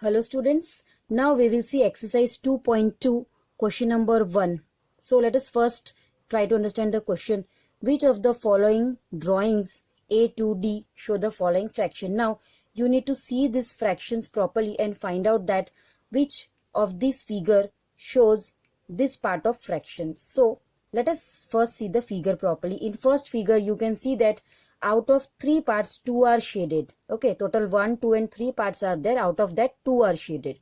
Hello students, now we will see exercise 2.2 question number 1. So let us first try to understand the question. Which of the following drawings A to D show the following fraction? Now you need to see these fractions properly and find out that which of this figure shows this part of fractions. So let us first see the figure properly. In first figure you can see that out of 3 parts 2 are shaded. Okay, total 1, 2 and 3 parts are there. Out of that 2 are shaded,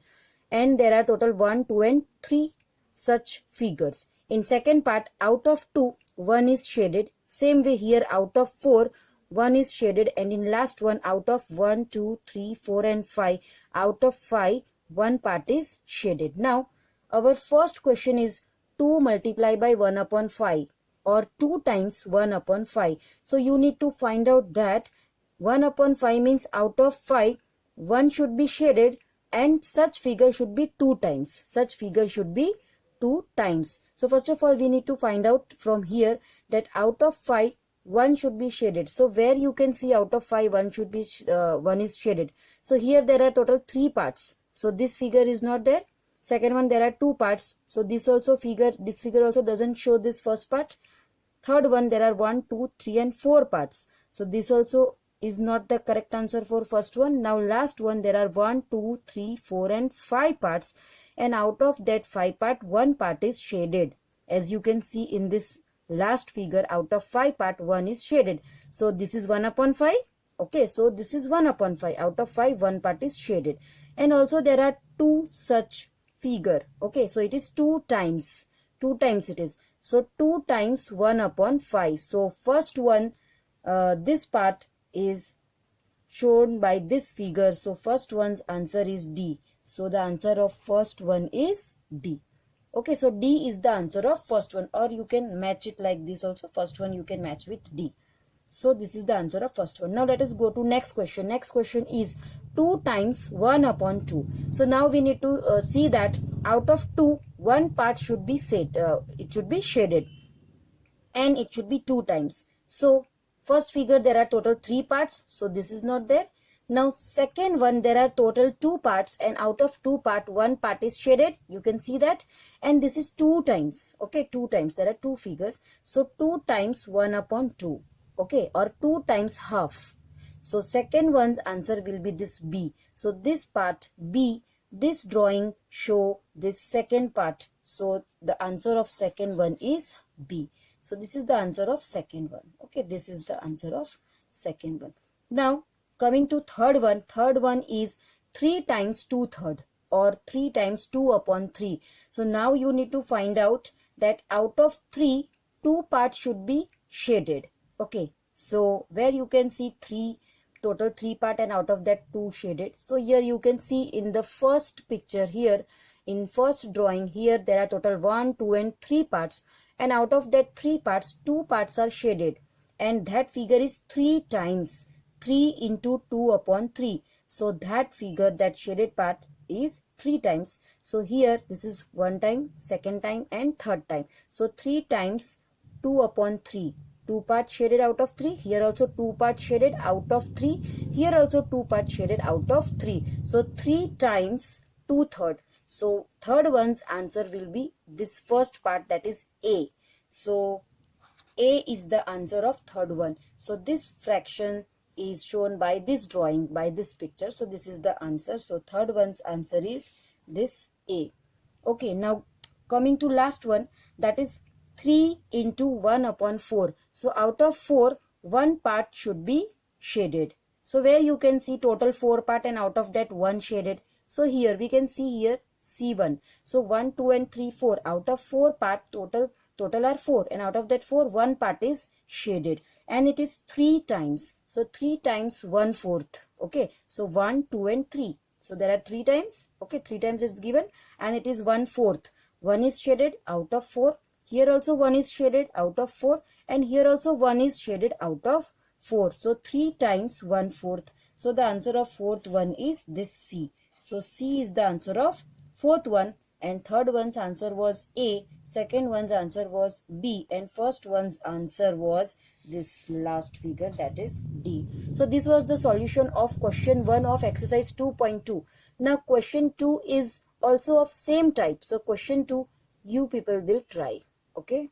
and there are total 1, 2 and 3 such figures. In second part, out of 2 1 is shaded. Same way here, out of 4 1 is shaded, and in last one, out of 1, 2, 3, 4 and 5, out of 5 one part is shaded. Now our first question is 2 multiplied by 1 upon 5 or 2 times 1 upon 5. So you need to find out that 1 upon 5 means out of 5 1 should be shaded, and such figure should be 2 times. Such figure should be 2 times. So first of all we need to find out from here that out of 5 1 should be shaded. So where you can see out of 5 1 should be 1 is shaded. So here there are total 3 parts. So this figure is not there. Second one, there are 2 parts. So this figure also doesn't show this first part. Third one, there are 1, 2, 3 and 4 parts. So this also is not the correct answer for first one. Now last one, there are 1, 2, 3, 4 and 5 parts. And out of that 5 part, 1 part is shaded. As you can see in this last figure, out of 5 part, 1 is shaded. So this is 1 upon 5. Okay, so this is 1 upon 5. Out of 5, 1 part is shaded. And also there are 2 such figure. Okay, so it is 2 times. 2 times it is. So 2 times 1 upon 5. So first one, this part is shown by this figure. So first one's answer is D. So the answer of first one is D. Okay, so D is the answer of first one, or you can match it like this also. First one you can match with D. So this is the answer of first one. Now let us go to next question. Next question is 2 times 1 upon 2. So now we need to see that out of 2, 1 part should be it should be shaded, and it should be 2 times. So first figure there are total 3 parts. So this is not there. Now second one, there are total 2 parts, and out of 2 part 1 part is shaded. You can see that, and this is 2 times. Okay, 2 times. There are 2 figures. So 2 times 1 upon 2. Okay, or 2 times half. So second one's answer will be this B. So this part B, this drawing show this second part. So the answer of second one is B. So this is the answer of second one. Okay, this is the answer of second one. Now coming to third one. Third one is 3 times 2/3 or 3 times 2 upon 3. So now you need to find out that out of 3, 2 parts should be shaded. Okay, so where you can see total 3 part, and out of that 2 shaded. So here you can see in the first picture here, in first drawing here, there are total 1, 2 and 3 parts, and out of that 3 parts, 2 parts are shaded, and that figure is 3 times 3 into 2 upon 3. So that figure, that shaded part is 3 times. So here this is 1 time, second time and third time. So 3 times 2 upon 3. 2 parts shaded out of 3. Here also 2 parts shaded out of 3. Here also 2 parts shaded out of 3. So 3 times 2/3. So third one's answer will be this first part, that is A. So A is the answer of third one. So this fraction is shown by this drawing, by this picture. So this is the answer. So third one's answer is this A. Okay, now coming to last one, that is 3 into 1 upon 4. So out of 4, 1 part should be shaded. So where you can see total 4 part, and out of that 1 shaded. So here we can see here C1. So 1, 2 and 3, 4. Out of 4 part, total are 4, and out of that 4, 1 part is shaded, and it is 3 times. So 3 times 1/4. Okay, so 1, 2 and 3. So there are 3 times. Okay, 3 times is given, and it is 1/4. 1 is shaded out of 4. Here also 1 is shaded out of 4, and here also 1 is shaded out of 4. So 3 times 1/4. So the answer of fourth one is this C. So C is the answer of fourth one, and third one's answer was A, second one's answer was B, and first one's answer was this last figure, that is D. So this was the solution of question 1 of exercise 2.2. Now question 2 is also of same type. So question 2 you people will try. Okay.